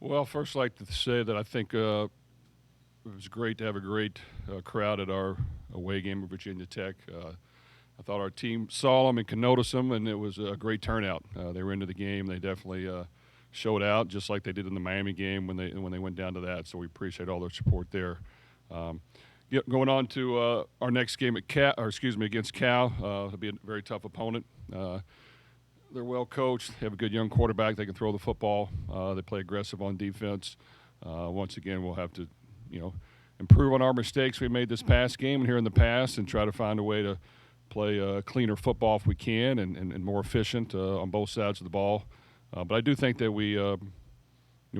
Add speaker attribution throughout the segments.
Speaker 1: Well, first, I'd like to say that I think it was great to have a great crowd at our away game at Virginia Tech. I thought our team saw them and could notice them, and it was a great turnout. They were into the game. They definitely showed out, just like they did in the Miami game when they went down to that. So we appreciate all their support there. Um, Going on to our next game at against Cal. It'll be a very tough opponent. They're well coached. They have a good young quarterback. They can throw the football. They play aggressive on defense. Once again, we'll have to, you know, improve on our mistakes we made this past game and here in the past, and try to find a way to play cleaner football if we can, and more efficient on both sides of the ball. But I do think that we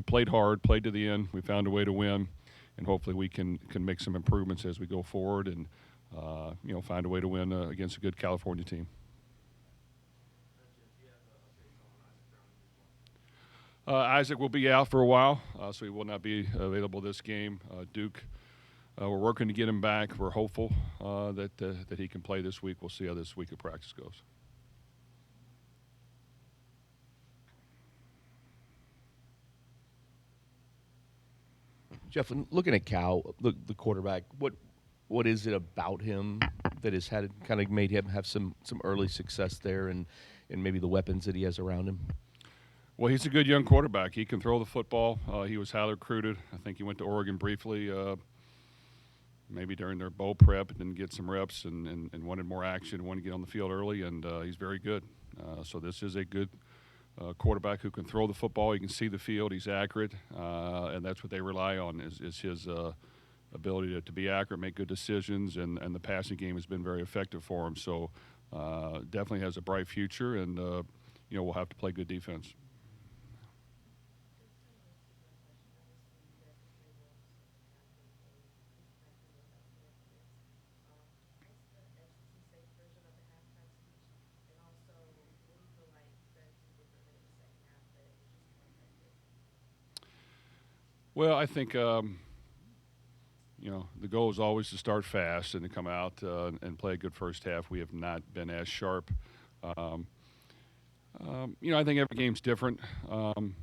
Speaker 1: played hard, played to the end. We found a way to win, and hopefully we can make some improvements as we go forward, and find a way to win against a good California team. Isaac will be out for a while, so he will not be available this game. Duke, we're working to get him back. We're hopeful that he can play this week. We'll see how this week of practice goes.
Speaker 2: Jeff, looking at Cal, the quarterback, what is it about him that has had kind of made him have some early success there, and maybe the weapons that he has around him?
Speaker 1: Well, he's a good young quarterback. He can throw the football. He was highly recruited. I think he went to Oregon briefly, maybe during their bowl prep, and then get some reps and wanted more action, wanted to get on the field early, and he's very good. So this is a good quarterback who can throw the football. He can see the field. He's accurate, and that's what they rely on is his ability to be accurate, make good decisions, and the passing game has been very effective for him. So definitely has a bright future, and we'll have to play good defense. Well, I think the goal is always to start fast and to come out and play a good first half. We have not been as sharp. Um, I think every game's different. When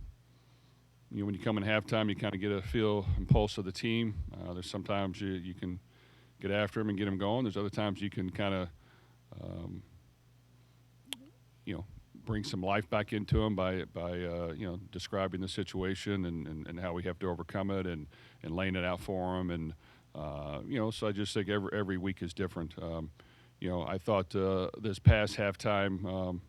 Speaker 1: you come in halftime, you kind of get a feel and pulse of the team. There's sometimes you can get after them and get them going. There's other times you can kind of um, you know bring some life back into them by describing the situation and how we have to overcome it and laying it out for them so I just think every week is different. I thought this past halftime.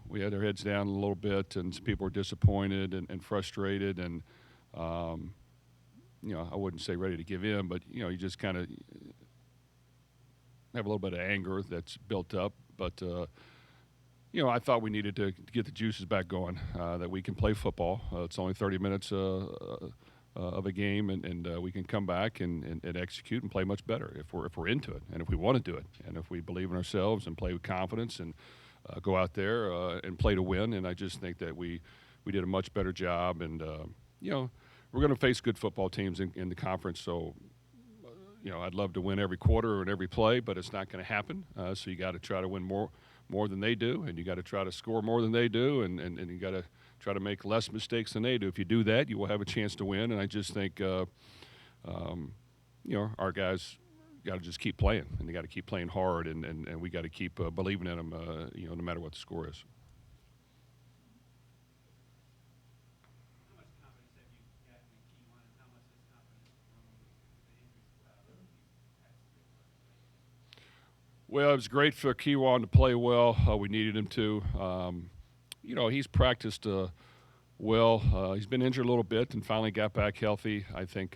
Speaker 1: We had our heads down a little bit, and some people were disappointed and frustrated, and I wouldn't say ready to give in, but you just kind of have a little bit of anger that's built up. But I thought we needed to get the juices back going, that we can play football. It's only 30 minutes of a game, and we can come back and execute and play much better if we're into it, and if we want to do it, and if we believe in ourselves and play with confidence and go out there and play to win. And I just think that we did a much better job. And we're going to face good football teams in the conference. So I'd love to win every quarter and every play, but it's not going to happen. So you got to try to win more than they do, and you got to try to score more than they do, and you got to try to make less mistakes than they do. If you do that, you will have a chance to win. And I just think our guys got to just keep playing, and they got to keep playing hard, and we got to keep believing in them, no matter what the score is.
Speaker 3: How much confidence have you gotten in Keyjuan, and how much has confidence grown with the injuries you've had to deal with?
Speaker 1: Well, it was great for Keyjuan to play well. We needed him to. He's practiced well. He's been injured a little bit and finally got back healthy. I think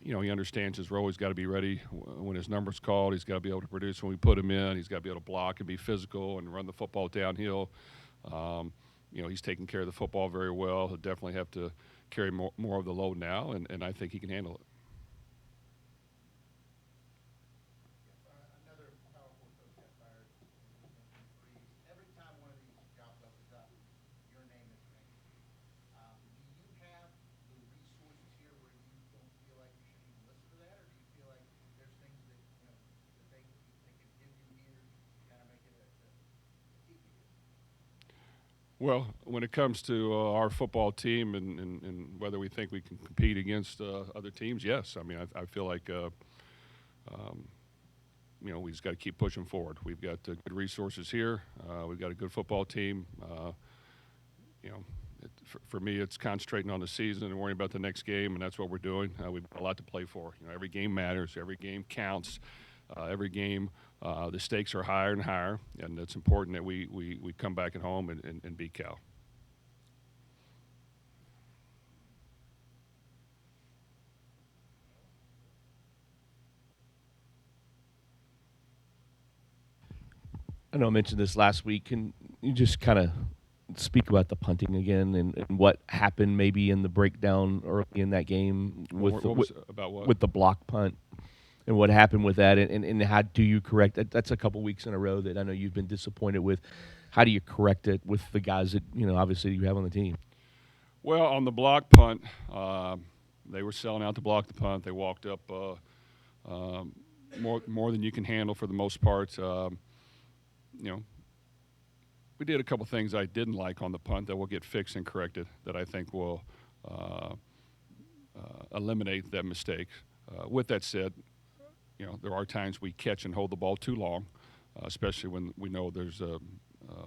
Speaker 1: he understands his role. He's got to be ready when his number's called. He's got to be able to produce when we put him in. He's got to be able to block and be physical and run the football downhill. He's taking care of the football very well. He'll definitely have to carry more of the load now, and I think he can handle it.
Speaker 4: Another powerful coach got fired. Every time one of these jobs opens up, your name is ringing. Do you have the resources here where you don't feel like you should even listen to that, or do you feel like there's things that they could give you here to kind of make it to keep you here?
Speaker 1: Well, when it comes to our football team and whether we think we can compete against other teams, yes. I mean, I feel like um, we just got to keep pushing forward. We've got good resources here. We've got a good football team. You know, for me, it's concentrating on the season and worrying about the next game, and that's what we're doing. We've got a lot to play for. Every game matters. Every game counts. Every game, the stakes are higher and higher, and it's important that we come back at home and beat Cal.
Speaker 2: I know I mentioned this last week. Can you just kind of speak about the punting again and what happened maybe in the breakdown early in that game
Speaker 1: About what?
Speaker 2: with the block punt and what happened with that and how do you correct that? That's a couple weeks in a row that I know you've been disappointed with. How do you correct it with the guys that obviously you have on the team?
Speaker 1: Well, on the block punt, they were selling out to block the punt. They walked up more than you can handle for the most part. You know, we did a couple things I didn't like on the punt that will get fixed and corrected that I think will uh, eliminate that mistake. With that said, there are times we catch and hold the ball too long, especially when we know there's a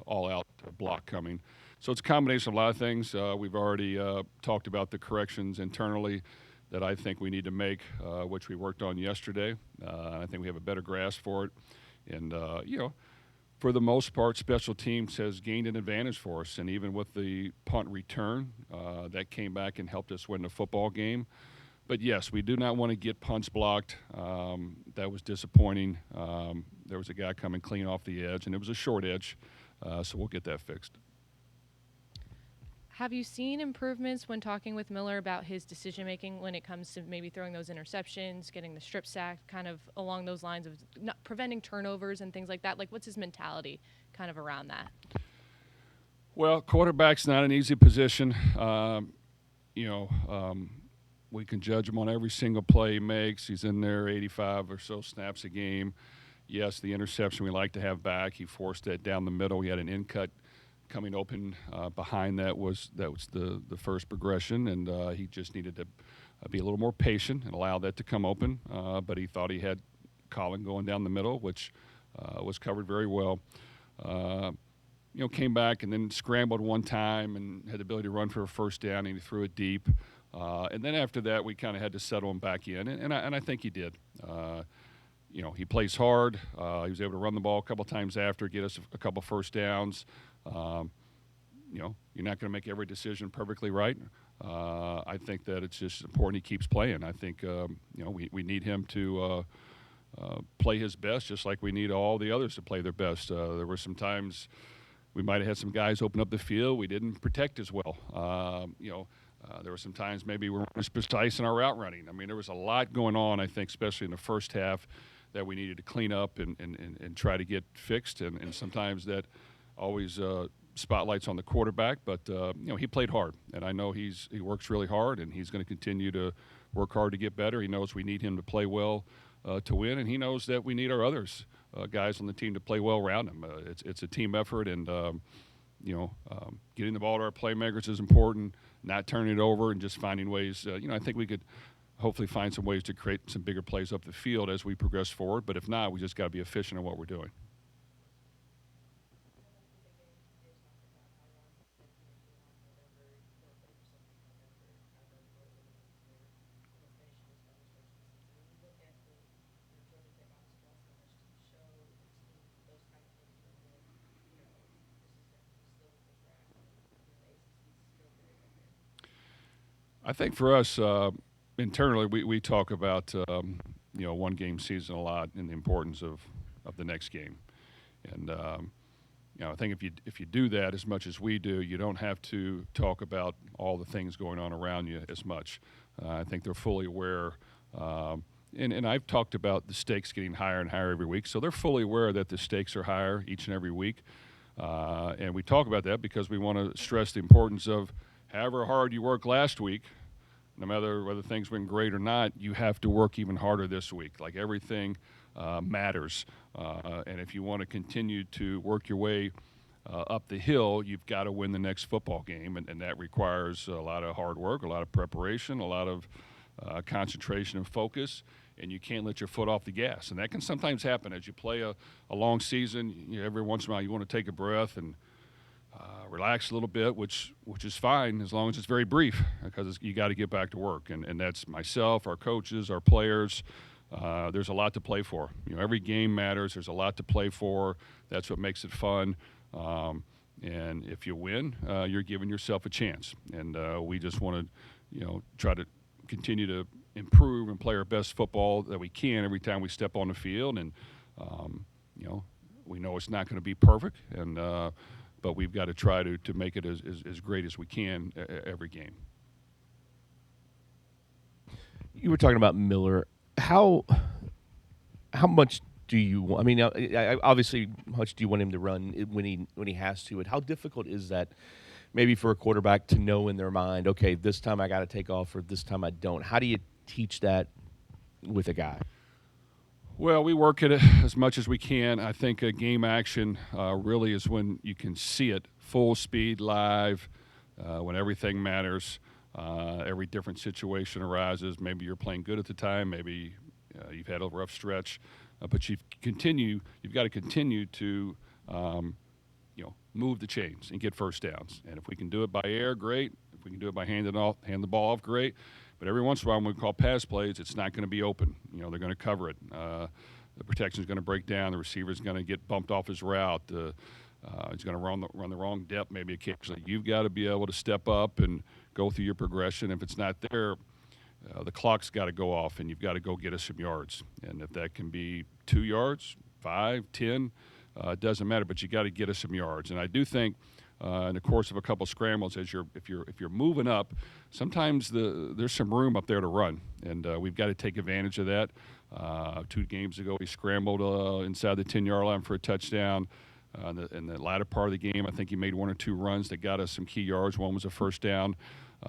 Speaker 1: all-out block coming. So it's a combination of a lot of things. We've already talked about the corrections internally that I think we need to make, which we worked on yesterday. I think we have a better grasp for it. And, for the most part, special teams has gained an advantage for us. And even with the punt return, that came back and helped us win the football game. But, yes, we do not want to get punts blocked. That was disappointing. There was a guy coming clean off the edge, and it was a short edge. So we'll get that fixed.
Speaker 5: Have you seen improvements when talking with Miller about his decision-making when it comes to maybe throwing those interceptions, getting the strip sack, kind of along those lines of not preventing turnovers and things like that? Like, what's his mentality kind of around that?
Speaker 1: Well, quarterback's not an easy position. We can judge him on every single play he makes. He's in there 85 or so snaps a game. Yes, the interception we like to have back. He forced that down the middle. He had an in-cut coming open behind that was the first progression, and he just needed to be a little more patient and allow that to come open. But he thought he had Colin going down the middle, which was covered very well. Came back and then scrambled one time and had the ability to run for a first down, and he threw it deep. And then after that, we kind of had to settle him back in, and I think he did. He plays hard. He was able to run the ball a couple times after, get us a couple first downs. You're not going to make every decision perfectly right. I think that it's just important he keeps playing. I think we need him to play his best, just like we need all the others to play their best. There were some times we might have had some guys open up the field we didn't protect as well. There were some times maybe we weren't as precise in our route running. I mean, there was a lot going on, I think, especially in the first half, that we needed to clean up and try to get fixed. And sometimes that always spotlights on the quarterback. But, he played hard. And I know he works really hard, and he's going to continue to work hard to get better. He knows we need him to play well to win, and he knows that we need our others, guys on the team, to play well around him. It's a team effort, and getting the ball to our playmakers is important, not turning it over and just finding ways. I think we could hopefully find some ways to create some bigger plays up the field as we progress forward. But if not, we just got to be efficient in what we're doing. I think for us internally, we talk about one game season a lot and the importance of the next game, and I think if you do that as much as we do, you don't have to talk about all the things going on around you as much. I think they're fully aware. And I've talked about the stakes getting higher and higher every week, so they're fully aware that the stakes are higher each and every week. And we talk about that because we want to stress the importance of however hard you worked last week, no matter whether things went great or not, you have to work even harder this week. Like, everything matters. And if you want to continue to work your way up the hill, you've got to win the next football game, and that requires a lot of hard work, a lot of preparation, a lot of concentration and focus, and you can't let your foot off the gas. And that can sometimes happen as you play a long season. Every once in a while, you want to take a breath and relax a little bit, which is fine as long as it's very brief, because you got to get back to work. And that's myself, our coaches, our players. There's a lot to play for. Every game matters. There's a lot to play for. That's what makes it fun. And if you win, you're giving yourself a chance. And we just want to, try to continue to improve and play our best football that we can every time we step on the field. And we know it's not going to be perfect, but we've got to try to make it as great as we can every game.
Speaker 2: You were talking about Miller. How much do you want? I mean, obviously, how much do you want him to run when he has to? And how difficult is that, maybe for a quarterback to know in their mind, okay, this time I got to take off, or this time I don't? How do you teach that with a guy?
Speaker 1: Well, we work at it as much as we can. I think a game action really is when you can see it full speed, live, when everything matters. Every different situation arises. Maybe you're playing good at the time. Maybe you've had a rough stretch, but you've got to continue to move the chains and get first downs. And if we can do it by air, great. If we can do it by hand the ball off, great. But every once in a while, when we call pass plays, it's not going to be open. They're going to cover it. The protection is going to break down. The receiver is going to get bumped off his route. He's going to run the wrong depth maybe occasionally. You've got to be able to step up and go through your progression. If it's not there, the clock's got to go off, and you've got to go get us some yards. And if that can be 2 yards, 5, 10, it doesn't matter. But you got to get us some yards. And I do think, in the course of a couple scrambles, if you're moving up, sometimes there's some room up there to run, and we've got to take advantage of that. 2 games ago, he scrambled inside the 10-yard line for a touchdown. In the latter part of the game, I think he made 1 or 2 runs that got us some key yards. One was a first down.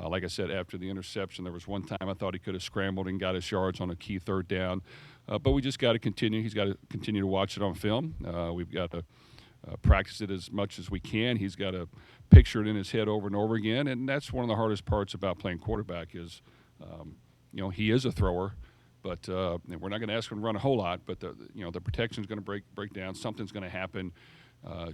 Speaker 1: Like I said, after the interception, there was one time I thought he could have scrambled and got us yards on a key third down. But we just got to continue. He's got to continue to watch it on film. We've got to practice it as much as we can. He's got to picture it in his head over and over again. And that's one of the hardest parts about playing quarterback is, he is a thrower. But we're not going to ask him to run a whole lot. But the protection is going to break down. Something's going to happen.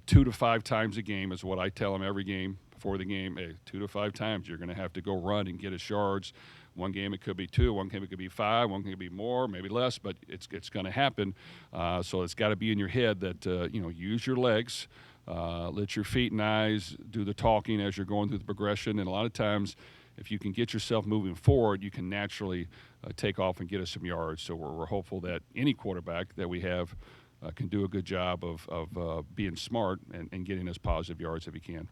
Speaker 1: 2 to 5 times a game is what I tell him every game before the game. Hey, 2 to 5 times you're going to have to go run and get us yards. One game it could be 2, one game it could be 5, one game it could be more, maybe less, but it's going to happen. So it's got to be in your head that use your legs, let your feet and eyes do the talking as you're going through the progression. And a lot of times, if you can get yourself moving forward, you can naturally take off and get us some yards. So we're hopeful that any quarterback that we have can do a good job of being smart and getting us positive yards if he can.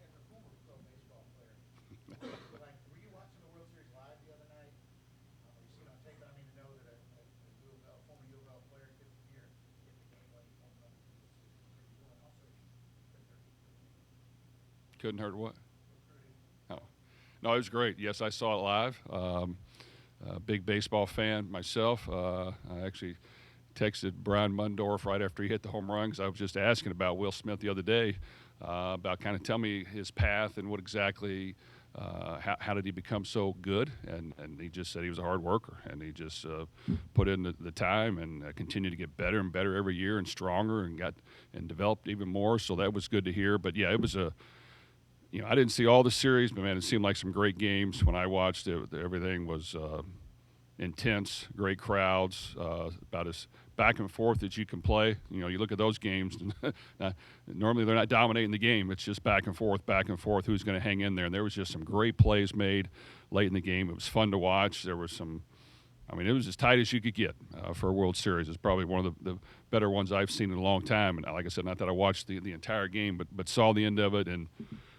Speaker 4: As a former pro baseball player, were you watching the World Series live the other night? Or you seen on tape? I mean, to know that a former U of L player could hit the game winning home run.
Speaker 1: Couldn't hurt what? Oh. No, it was great. Yes, I saw it live. Big baseball fan myself. I actually texted Brian Mundorf right after he hit the home run because I was just asking about Will Smith the other day about kind of tell me his path and what exactly how did he become so good, and he just said he was a hard worker, and he just put in the time and continued to get better and better every year and stronger and developed even more. So that was good to hear. But yeah, it was I didn't see all the series, but man, it seemed like some great games when I watched it. Everything was intense, great crowds, about as back and forth that you can play. You look at those games, normally they're not dominating the game. It's just back and forth, who's going to hang in there. And there was just some great plays made late in the game. It was fun to watch. There was it was as tight as you could get for a World Series. It's probably one of the better ones I've seen in a long time. And like I said, not that I watched the entire game, but saw the end of it. And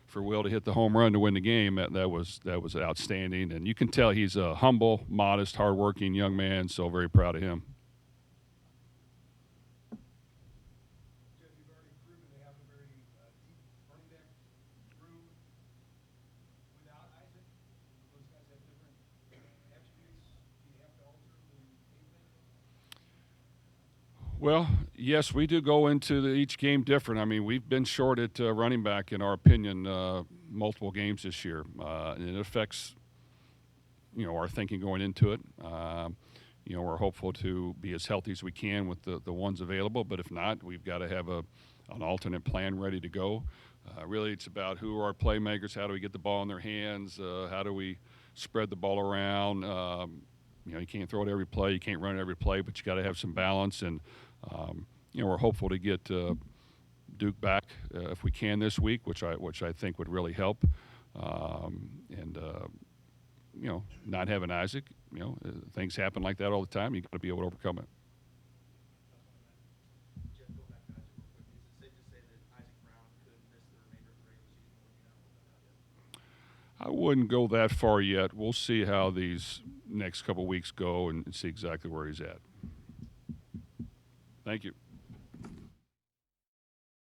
Speaker 1: for Will to hit the home run to win the game, that was outstanding. And you can tell he's a humble, modest, hardworking young man, so very proud of him.
Speaker 3: Jeff, you've already proven they have a very deep running back room without Isaac. Those guys have different attributes. Do you have to alter the game plan?
Speaker 1: Well, yes, we do go into each game different. I mean, we've been short at running back, in our opinion, multiple games this year, and it affects our thinking going into it. We're hopeful to be as healthy as we can with the ones available, but if not, we've got to have an alternate plan ready to go. Really, it's about who are our playmakers, how do we get the ball in their hands, how do we spread the ball around. You can't throw it every play, you can't run it every play, but you got to have some balance. And we're hopeful to get Duke back if we can this week, which I think would really help. And not having Isaac, things happen like that all the time. You got to be able to overcome it.
Speaker 6: Jeff, go back to Isaac real quick. Is it safe to say that Isaac Brown could miss the remainder of the regular season, or you're not ruling that out yet?
Speaker 1: I wouldn't go that far yet. We'll see how these next couple weeks go and see exactly where he's at. Thank you.